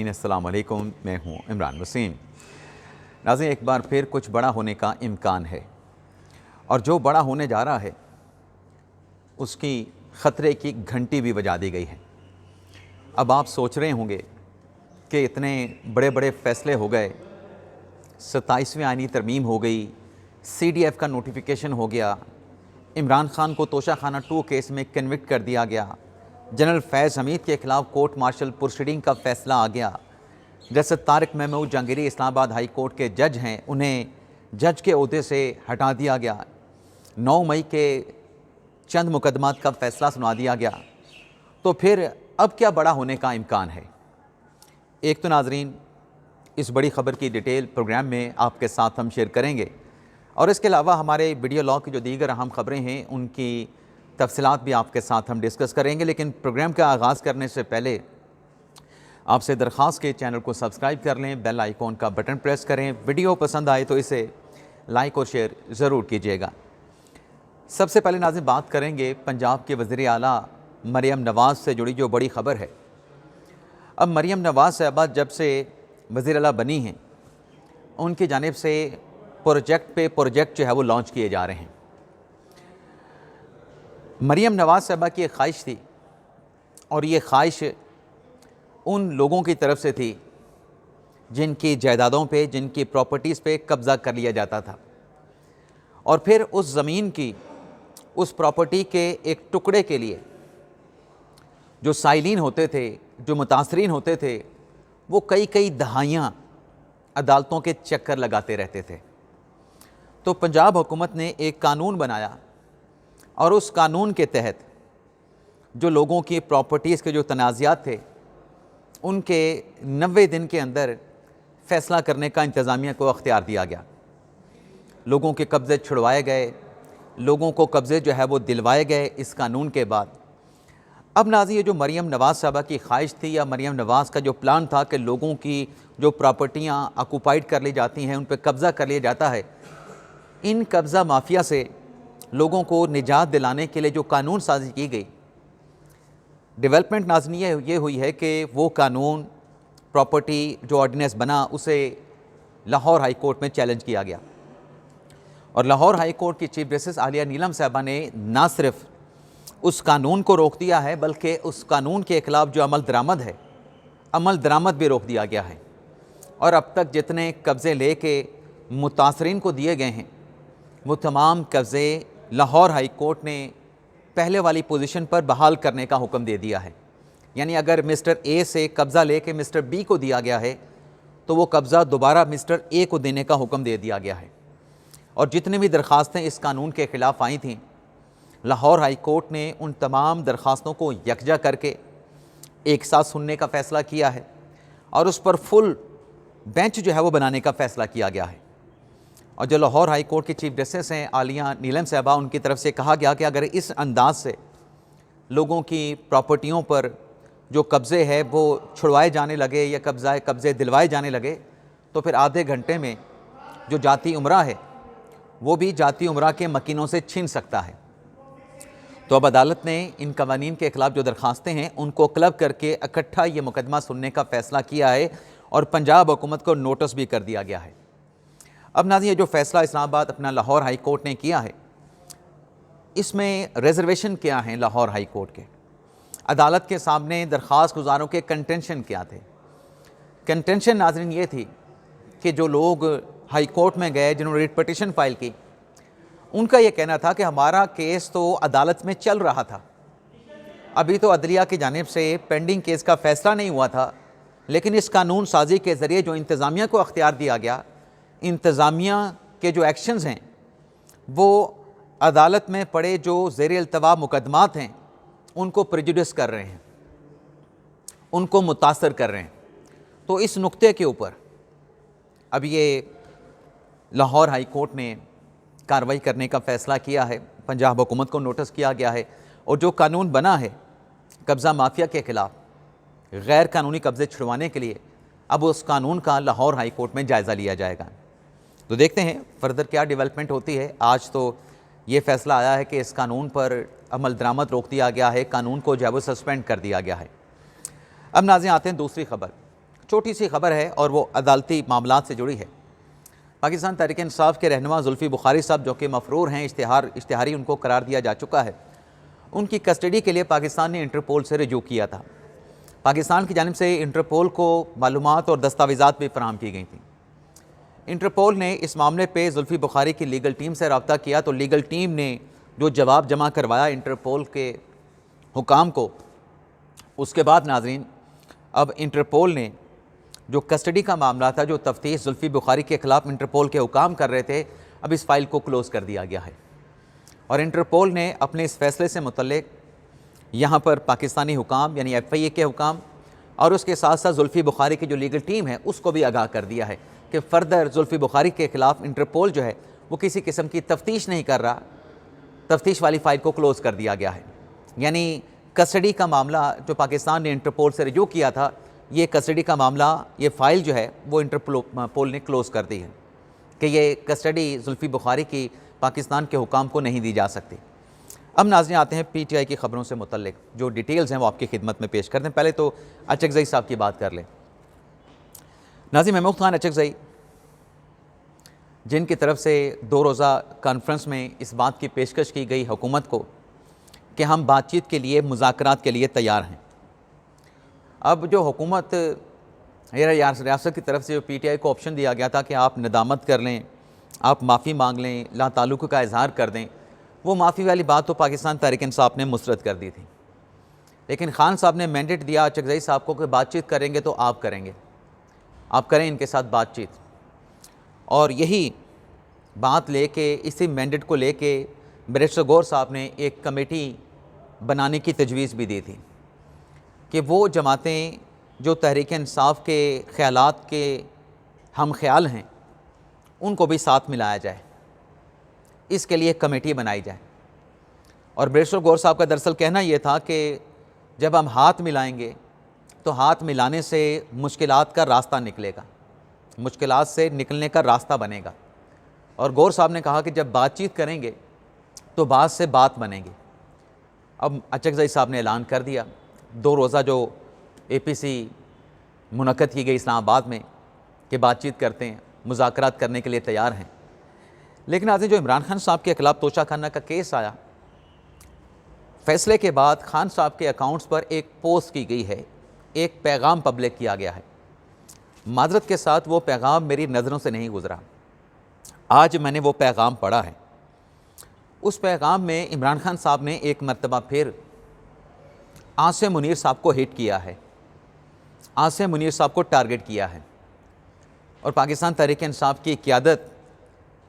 अस्सलाम वालेकुम, मैं हूं इमरान वसीम। नाज़रीन, एक बार फिर कुछ बड़ा होने का इम्कान है और जो बड़ा होने जा रहा है उसकी ख़तरे की घंटी भी बजा दी गई है। अब आप सोच रहे होंगे कि इतने बड़े बड़े फ़ैसले हो गए, 27वीं आईनी तरमीम हो गई, CDF का नोटिफिकेशन हो गया, इमरान खान को तोशाखाना 2 केस में कन्विक्ट कर दिया गया, जनरल फैज़ हमीद के ख़िलाफ़ कोर्ट मार्शल प्रोसीडिंग का फ़ैसला आ गया, जैसे तारिक महमूद जहांगीरी इस्लामाबाद हाई कोर्ट के जज हैं उन्हें जज के ओहदे से हटा दिया गया, 9 मई के चंद मुकदमात का फ़ैसला सुना दिया गया। तो फिर अब क्या बड़ा होने का इम्कान है? एक तो नाजरीन, इस बड़ी ख़बर की डिटेल प्रोग्राम में आपके साथ हम शेयर करेंगे और इसके अलावा हमारे वीडियो लॉग की जो दीगर अहम ख़बरें हैं उनकी तफसीलात भी आपके साथ हम डिस्कस करेंगे। लेकिन प्रोग्राम का आगाज़ करने से पहले आपसे दरख्वास्त के चैनल को सब्सक्राइब कर लें, बेल आइकॉन का बटन प्रेस करें, वीडियो पसंद आए तो इसे लाइक और शेयर ज़रूर कीजिएगा। सबसे पहले नाज़रीन बात करेंगे पंजाब के वज़ीर आला मरियम नवाज़ से जुड़ी जो बड़ी ख़बर है। अब मरियम नवाज़ साहबा जब से वज़ीर आला बनी हैं, उनकी जानिब से प्रोजेक्ट पे प्रोजेक्ट जो है वो लॉन्च किए जा रहे हैं। मरियम नवाज़ साहबा की एक ख्वाहिश थी और ये ख्वाहिश उन लोगों की तरफ से थी जिनकी जायदादों पे, जिनकी प्रॉपर्टीज़ पे कब्ज़ा कर लिया जाता था और फिर उस ज़मीन की, उस प्रॉपर्टी के एक टुकड़े के लिए जो साइलीन होते थे, जो मुतासरीन होते थे, वो कई कई दहाइयाँ अदालतों के चक्कर लगाते रहते थे। तो पंजाब हुकूमत ने एक कानून बनाया और उस कानून के तहत जो लोगों की प्रॉपर्टीज़ के जो तनाज़ात थे उनके 90 दिन के अंदर फ़ैसला करने का इंतज़ामिया को अख्तियार दिया गया। लोगों के कब्ज़े छुड़वाए गए, लोगों को कब्ज़े जो है वो दिलवाए गए इस कानून के बाद। अब नाज़रीन, ये जो मरियम नवाज़ साहबा की ख्वाहिश थी या मरियम नवाज़ का जो प्लान था कि लोगों की जो प्रॉपर्टियाँ ऑक्यूपाइड कर ली जाती हैं, उन पर कब्ज़ा कर लिया जाता है, इन कब्ज़ा माफिया से लोगों को निजात दिलाने के लिए जो कानून साजी की गई, डेवलपमेंट नाज़रीन ये हुई है कि वो कानून, प्रॉपर्टी जो ऑर्डिनेंस बना, उसे लाहौर हाई कोर्ट में चैलेंज किया गया और लाहौर हाई कोर्ट की चीफ जस्टिस आलिया नीलम साहबा ने ना सिर्फ उस कानून को रोक दिया है बल्कि उस कानून के ख़िलाफ़ जो अमल दरामद भी रोक दिया गया है। और अब तक जितने कब्ज़े लेके मुतासरीन को दिए गए हैं वो तमाम कब्ज़े लाहौर हाई कोर्ट ने पहले वाली पोजीशन पर बहाल करने का हुक्म दे दिया है। यानी अगर मिस्टर ए से कब्ज़ा लेके मिस्टर बी को दिया गया है तो वो कब्ज़ा दोबारा मिस्टर ए को देने का हुक्म दे दिया गया है। और जितनी भी दरख्वास्तें इस कानून के ख़िलाफ़ आई थीं, लाहौर हाई कोर्ट ने उन तमाम दरख्वास्तों को यकजा करके एक साथ सुनने का फ़ैसला किया है और उस पर फुल बेंच जो है वो बनाने का फ़ैसला किया गया है। और जो लाहौर हाई कोर्ट की चीफ जस्टिस हैं आलिया नीलम साहबा, उनकी तरफ से कहा गया कि अगर इस अंदाज से लोगों की प्रॉपर्टियों पर जो कब्ज़े है वो छुड़वाए जाने लगे या कब्ज़े दिलवाए जाने लगे तो फिर आधे घंटे में जो जाती उमरा है वो भी जाती उमरा के मकीनों से छीन सकता है। तो अब अदालत ने इन कवानीन के ख़िलाफ़ जो दरख्वास्तें हैं उनको क्लब करके इकट्ठा ये मुकदमा सुनने का फ़ैसला किया है और पंजाब हुकूमत को नोटिस भी कर दिया गया है। अब नाज़रीन, ये जो फ़ैसला इस्लामाबाद अपना लाहौर हाई कोर्ट ने किया है, इसमें रिजर्वेशन क्या हैं लाहौर हाई कोर्ट के? अदालत के सामने दरख्वास्त गुज़ारों के कंटेंशन क्या थे? कंटेंशन नाज़रीन ये थी कि जो लोग हाई कोर्ट में गए, जिन्होंने रिट पिटीशन फ़ाइल की, उनका ये कहना था कि हमारा केस तो अदालत में चल रहा था, अभी तो अदलिया की जानिब से पेंडिंग केस का फ़ैसला नहीं हुआ था, लेकिन इस कानून साजी के ज़रिए जो इंतज़ामिया को अख्तियार दिया गया, इंतज़ामिया के जो एक्शंस हैं वो अदालत में पड़े जो ज़ेर इल्तवा मुकदमात हैं उनको प्रेजुडिस कर रहे हैं, उनको मुतासर कर रहे हैं। तो इस नुक्ते के ऊपर अब ये लाहौर हाई कोर्ट ने कार्रवाई करने का फ़ैसला किया है, पंजाब हुकूमत को नोटिस किया गया है और जो कानून बना है कब्ज़ा माफिया के ख़िलाफ़ गैर कानूनी कब्ज़े छुड़वाने के लिए, अब उस कानून का लाहौर हाई कोर्ट में जायज़ा लिया जाएगा। तो देखते हैं फर्दर क्या डेवलपमेंट होती है। आज तो ये फ़ैसला आया है कि इस कानून पर अमल दरामद रोक दिया गया है, कानून को जो है वो सस्पेंड कर दिया गया है। अब नाज़रीन आते हैं दूसरी खबर। छोटी सी खबर है और वो अदालती मामलात से जुड़ी है। पाकिस्तान तहरीक इंसाफ के रहनुमा जुल्फ़ी बुखारी साहब, जो कि मफरूर हैं, इश्तिहारी उनको करार दिया जा चुका है, उनकी कस्टडी के लिए पाकिस्तान ने इंटरपोल से रजू किया था। पाकिस्तान की जानिब से इंटरपोल को मालूमात और दस्तावेज़ात भी फराहम की गई थी। इंटरपोल ने इस मामले पे जुल्फ़ी बुखारी की लीगल टीम से रब्ता किया तो लीगल टीम ने जो जवाब जमा करवाया इंटरपोल के हुकाम को, उसके बाद नाज़रीन अब इंटरपोल ने जो कस्टडी का मामला था, जो तफ्तीश जुल्फ़ी बुखारी के ख़िलाफ़ इंटरपोल के हुकाम कर रहे थे, अब इस फाइल को क्लोज़ कर दिया गया है। और इंटरपोल ने अपने इस फैसले से मुतल्लिक यहाँ पर पाकिस्तानी हुकाम यानी FIA के हुकाम और उसके साथ साथ जुल्फ़ी बुखारी की जो लीगल टीम है उसको भी आगाह कर दिया है कि फ़र्दर जुल्फ़ी बुखारी के ख़िलाफ़ इंटरपोल जो है वो किसी किस्म की तफ्तीश नहीं कर रहा, तफ्तीश वाली फ़ाइल को क्लोज़ कर दिया गया है। यानी कस्टडी का मामला जो पाकिस्तान ने इंटरपोल से रजू किया था, ये कस्टडी का मामला, ये फ़ाइल जो है वो इंटरपोल ने क्लोज़ कर दी है कि ये कस्टडी जुल्फ़ी बुखारी की पाकिस्तान के हुकाम को नहीं दी जा सकती। अब नाज़रीन आते हैं PTI की ख़बरों से मुतल्लिक जो डिटेल्स हैं वो आपकी खिदमत में पेश कर दें। पहले तो अचकज़ई साहब की बात कर लें। नाज़रीन महमूद खान अचकज़ई, जिनकी तरफ से 2 रोज़ा कॉन्फ्रेंस में इस बात की पेशकश की गई हुकूमत को कि हम बातचीत के लिए, मुज़ाकरात के लिए तैयार हैं। अब जो हुकूमत रियासत की तरफ से जो PTI को ऑप्शन दिया गया था कि आप नदामत कर लें, आप माफ़ी मांग लें, ला ताल्लुक़ का इजहार कर दें, वो माफ़ी वाली बात तो पाकिस्तान तहरीक इंसाफ ने मुस्तरद कर दी थी। लेकिन खान साहब ने मैंडेट दिया अचकज़ई साहब को कि बातचीत करेंगे तो आप करेंगे, आप करें इनके साथ बातचीत। और यही बात लेके, इसी मैंडेट को लेके बैरिस्टर गौर साहब ने एक कमेटी बनाने की तजवीज़ भी दी थी कि वो जमातें जो तहरीक इंसाफ के ख़यालात के हम ख्याल हैं उनको भी साथ मिलाया जाए, इसके लिए कमेटी बनाई जाए। और बैरिस्टर गौर साहब का दरअसल कहना यह था कि जब हम हाथ मिलाएंगे तो हाथ मिलाने से मुश्किलात का रास्ता निकलेगा, मुश्किलात से निकलने का रास्ता बनेगा। और गौर साहब ने कहा कि जब बातचीत करेंगे तो बात से बात बनेगी। अब अचकज़ई साहब ने ऐलान कर दिया 2 रोज़ा जो APC मुनक़्क़द की गई इस्लामाबाद में कि बातचीत करते हैं, मुज़ाकरात करने के लिए तैयार हैं। लेकिन आज जो इमरान खान साहब के खिलाफ तोशाखाना का केस आया, फैसले के बाद खान साहब के अकाउंट्स पर एक पोस्ट की गई है, एक पैगाम पब्लिक किया गया है। माजरत के साथ वो पैगाम मेरी नज़रों से नहीं गुज़रा। आज मैंने वो पैगाम पढ़ा है। उस पैगाम में इमरान खान साहब ने एक मरतबा फिर आसिम मुनीर साहब को हिट किया है, आसिम मुनीर साहब को टारगेट किया है। और पाकिस्तान तहरीक इंसाफ की क़यादत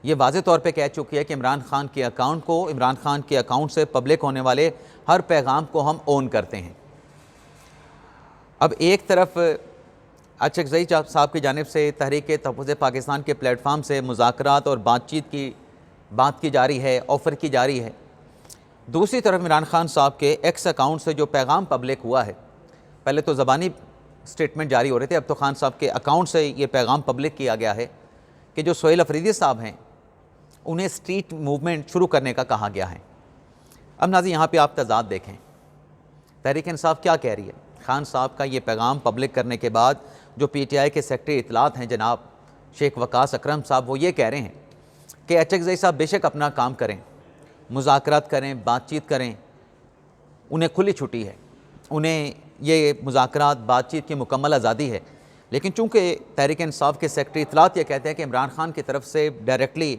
ये वाज़े तौर पे कह चुकी है कि इमरान खान के अकाउंट को, इमरान खान के अकाउंट से पब्लिक होने वाले हर पैगाम को हम ओन करते हैं। अब एक तरफ अचकज़ई साहब की जानिब से तहरीक तहफ़्फ़ुज़ पाकिस्तान के प्लेटफार्म से मुज़ाकरात और बातचीत की बात की जा रही है, ऑफ़र की जा रही है। दूसरी तरफ इमरान खान साहब के एक्स अकाउंट से जो पैगाम पब्लिक हुआ है, पहले तो ज़बानी स्टेटमेंट जारी हो रहे थे, अब तो खान साहब के अकाउंट से ये पैगाम पब्लिक किया गया है कि जो सोहेल अफरीदी साहब हैं उन्हें स्ट्रीट मूवमेंट शुरू करने का कहा गया है। अब नाज़रीन यहाँ पे आप तज़ाद देखें, तहरीक इंसाफ क्या कह रही है। खान साहब का ये पैगाम पब्लिक करने के बाद जो PTI के सेक्रेटरी इत्तलात हैं जनाब शेख वकास अकरम साहब, वो ये कह रहे हैं कि अचकज़ई साहब बेशक अपना काम करें, मुज़ाकरात करें, बातचीत करें, उन्हें खुली छुट्टी है, उन्हें ये मुज़ाकरात बातचीत की मुकम्मल आज़ादी है। लेकिन चूँकि तहरीक इंसाफ के सेक्रेटरी इत्तलात ये कहते हैं कि इमरान खान की तरफ से डायरेक्टली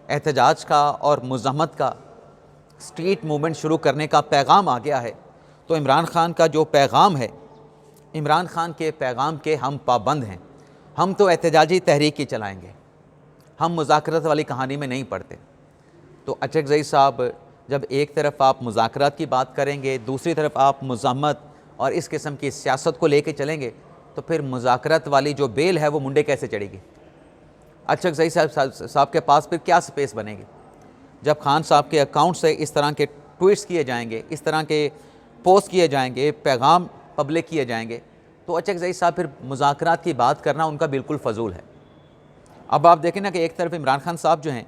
एहतजाज का और मुज़ाहमत का, स्ट्रीट मूवमेंट शुरू करने का पैगाम आ गया है, तो इमरान खान का जो पैगाम है, इमरान खान के पैगाम के हम पाबंद हैं। हम तो एहतजाजी तहरीक ही चलाएँगे, हम मुज़ाकरात वाली कहानी में नहीं पड़ते। तो अचकज़ई साहब, जब एक तरफ आप मुज़ाकरात की बात करेंगे, दूसरी तरफ आप मुज़ाहमत और इस किस्म की सियासत को लेके चलेंगे, तो फिर मुज़ाकरात वाली जो बेल है वो मुंडे कैसे चढ़ेगी। अचकज़ई साहब के पास फिर क्या स्पेस बनेगी जब खान साहब के अकाउंट से इस तरह के ट्वीट्स किए जाएंगे, इस तरह के पोस्ट किए जाएंगे, पैगाम पब्लिक किए जाएंगे, तो अचकज़ई साहब फिर मुज़ाकरात की बात करना उनका बिल्कुल फ़जूल है। अब आप देखें ना कि एक तरफ इमरान खान साहब जो हैं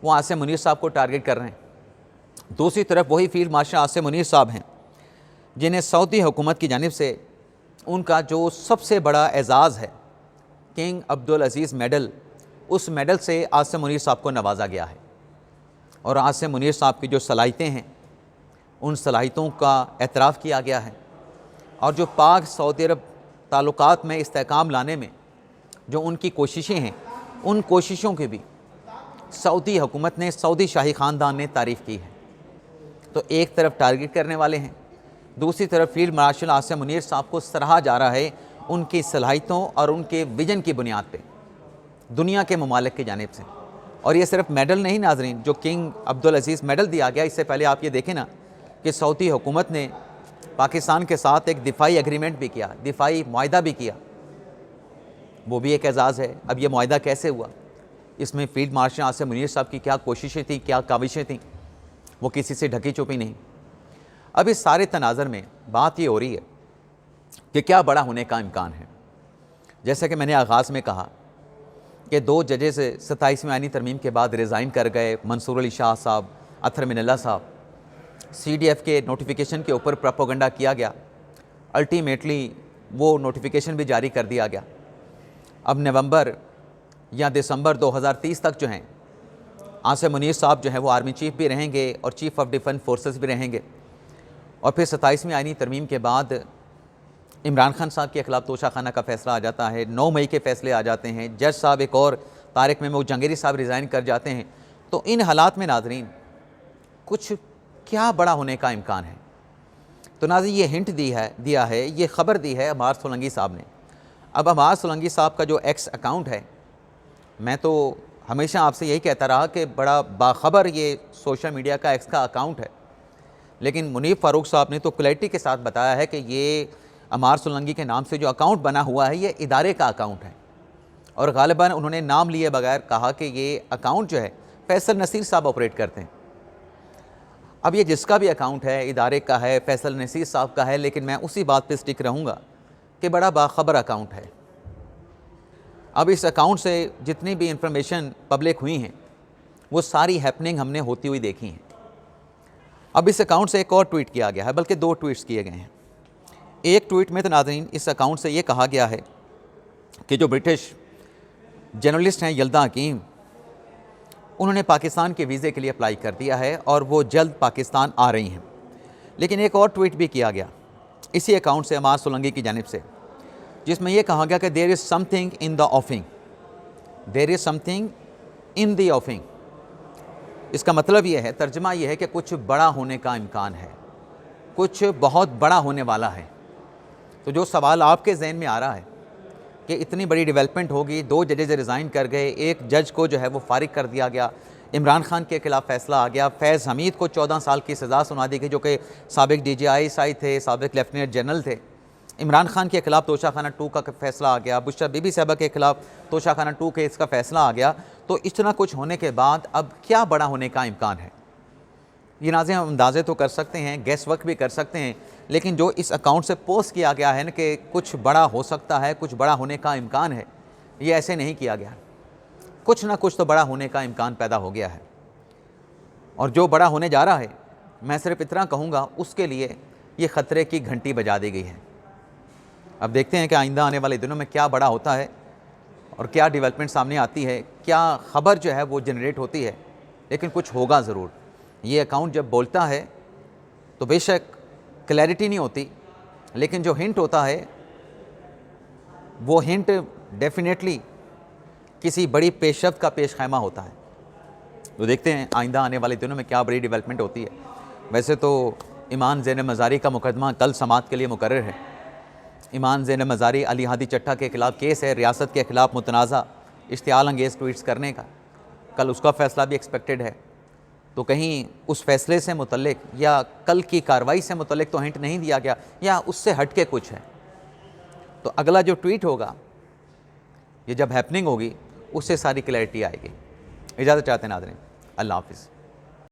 वो आसिम मुनीर साहब को टारगेट कर रहे हैं, दूसरी तरफ वही फील्ड मार्शल आसिम मुनीर साहब हैं जिन्हें सऊदी हुकूमत की जानिब से उनका जो सबसे बड़ा एजाज़ है किंग अब्दुल अज़ीज़ मेडल, उस मेडल से आसिम मुनीर साहब को नवाजा गया है। और आसिम मुनीर साहब की जो सलाहियतें हैं, उन सलाहियतों का एतराफ़ किया गया है। और जो पाक सऊदी अरब ताल्लुकात में इस्तेहकाम लाने में जो उनकी कोशिशें हैं, उन कोशिशों की भी सऊदी हुकूमत ने, सऊदी शाही ख़ानदान ने तारीफ़ की है। तो एक तरफ टारगेट करने वाले हैं, दूसरी तरफ फील्ड मार्शल आसिम मुनीर साहब को सराहा जा रहा है उनकी सलाहियतों और उनके विजन की बुनियाद पे दुनिया के ममालिक की जानिब से। और ये सिर्फ मेडल नहीं नाज़रीन, जो किंग अब्दुल अज़ीज़ मेडल दिया गया, इससे पहले आप ये देखें ना कि सऊदी हुकूमत ने पाकिस्तान के साथ एक दिफाई एग्रीमेंट भी किया, दिफाई मुआहदा भी किया, वो भी एक एजाज़ है। अब ये मुआहदा कैसे हुआ, इसमें फील्ड मार्शल आसिम मुनीर साहब की क्या कोशिशें थी, क्या काविशें थीं, वो किसी से ढकी छुपी नहीं। अब इस सारे तनाज़र में बात ये हो रही है कि क्या बड़ा होने का इम्कान है। जैसा कि मैंने आगाज़ में कहा कि 2 जजेस 27वीं आईनी तरमीम के बाद रिज़ाइन कर गए, मंसूर अली शाह साहब, अतहर मिनल्ला साहब। CDF के नोटिफिकेशन के ऊपर प्रोपेगेंडा किया गया, अल्टीमेटली वो नोटिफिकेशन भी जारी कर दिया गया। अब नवंबर या दिसंबर 2030 तक जो हैं आसिम मुनीर साहब जो हैं वो आर्मी चीफ़ भी रहेंगे और चीफ़ ऑफ डिफेंस फोर्सेस भी रहेंगे। और फिर 27वीं आईनी तरमीम के बाद इमरान खान साहब के ख़िलाफ़ तोशाखाना का फ़ैसला आ जाता है, 9 मई के फ़ैसले आ जाते हैं, जज साहब एक और तारिक महमूद जहांगीरी साहब रिज़ाइन कर जाते हैं। तो इन हालात में नाज़रीन कुछ क्या बड़ा होने का इम्कान है। तो नाज़रीन ये हिंट दिया है, ये ख़बर दी है अमार सोलंकी साहब ने। अब अमार सोलंकी साहब का जो एक्स अकाउंट है, मैं तो हमेशा आपसे यही कहता रहा कि बड़ा बाखबर ये सोशल मीडिया का एक्स का अकाउंट है, लेकिन मुनीफ फ़ारूक साहब ने तो क्लैरिटी के साथ बताया है कि ये अमार सोलंकी के नाम से जो अकाउंट बना हुआ है, ये इदारे का अकाउंट है। और ग़ालिबन उन्होंने नाम लिए बगैर कहा कि ये अकाउंट जो है फैसल नसीर साहब ऑपरेट करते हैं। अब ये जिसका भी अकाउंट है, इदारे का है, फैसल नसीर साहब का है, लेकिन मैं उसी बात पे स्टिक रहूँगा कि बड़ा बाखबर अकाउंट है। अब इस अकाउंट से जितनी भी इंफॉर्मेशन पब्लिक हुई हैं, वो सारी हैपनिंग हमने होती हुई देखी हैं। अब इस अकाउंट से एक और ट्वीट किया गया है, बल्कि 2 ट्वीट्स किए गए हैं। एक ट्वीट में तो नाज़रीन इस अकाउंट से ये कहा गया है कि जो ब्रिटिश जर्नलिस्ट हैं यल्दा हकीम, उन्होंने पाकिस्तान के वीज़े के लिए अप्लाई कर दिया है और वो जल्द पाकिस्तान आ रही हैं। लेकिन एक और ट्वीट भी किया गया इसी अकाउंट से अमार सोलंकी की जानिब से, जिसमें यह कहा गया कि there is something in the offing, there is something in the offing. इसका मतलब ये है, तर्जमा ये है कि कुछ बड़ा होने का इम्कान है, कुछ बहुत बड़ा होने वाला है। तो जो सवाल आपके जहन में आ रहा है कि इतनी बड़ी डेवलपमेंट होगी, 2 जजेस रिज़ाइन कर गए, एक जज को जो है वो फारिग कर दिया गया, इमरान खान के खिलाफ फैसला आ गया, फैज़ हमीद को 14 साल की सज़ा सुना दी गई, जो कि साबिक DGI थे, साबिक लेफ्टिनेंट जनरल थे। इमरान खान के खिलाफ तोशाखाना 2 का फैसला आ गया, बुशरा बीबी साहबा के खिलाफ तोशाखाना 2 केस का फैसला आ गया। तो इतना कुछ होने के बाद अब क्या बड़ा होने का इम्कान है, ये नाज़े हम अंदाज़े तो कर सकते हैं, गैस वर्क भी कर सकते हैं, लेकिन जो इस अकाउंट से पोस्ट किया गया है ना कि कुछ बड़ा हो सकता है, कुछ बड़ा होने का इम्कान है, ये ऐसे नहीं किया गया। कुछ ना कुछ तो बड़ा होने का इम्कान पैदा हो गया है। और जो बड़ा होने जा रहा है, मैं सिर्फ इतना कहूँगा, उसके लिए ये ख़तरे की घंटी बजा दी गई है। अब देखते हैं कि आइंदा आने वाले दिनों में क्या बड़ा होता है और क्या डेवलपमेंट सामने आती है, क्या ख़बर जो है वो जनरेट होती है, लेकिन कुछ होगा ज़रूर। ये अकाउंट जब बोलता है तो बेशक क्लैरिटी नहीं होती, लेकिन जो हिंट होता है वो हिंट डेफिनेटली किसी बड़ी पेशरफ्त का पेश खैमा होता है। तो देखते हैं आइंदा आने वाले दिनों में क्या बड़ी डेवलपमेंट होती है। वैसे तो ईमान ज़ैन मज़ारी का मुकदमा कल समाअत के लिए मुकर्रर है। ईमान ज़ैन मज़ारी अली हादी चट्टा के ख़िलाफ़ केस है, रियासत के ख़िलाफ़ मुतनाज़ा इश्तियाल अंगेज़ ट्वीट्स करने का, कल उसका फ़ैसला भी एक्सपेक्टेड है। तो कहीं उस फैसले से मुतल्लिक या कल की कार्रवाई से मुतल्लिक तो हिंट नहीं दिया गया, या उससे हट के कुछ है। तो अगला जो ट्वीट होगा, ये जब हैपनिंग होगी, उससे सारी क्लैरिटी आएगी। इजाज़त चाहते हैं नाज़रीन, अल्लाह हाफ़िज़।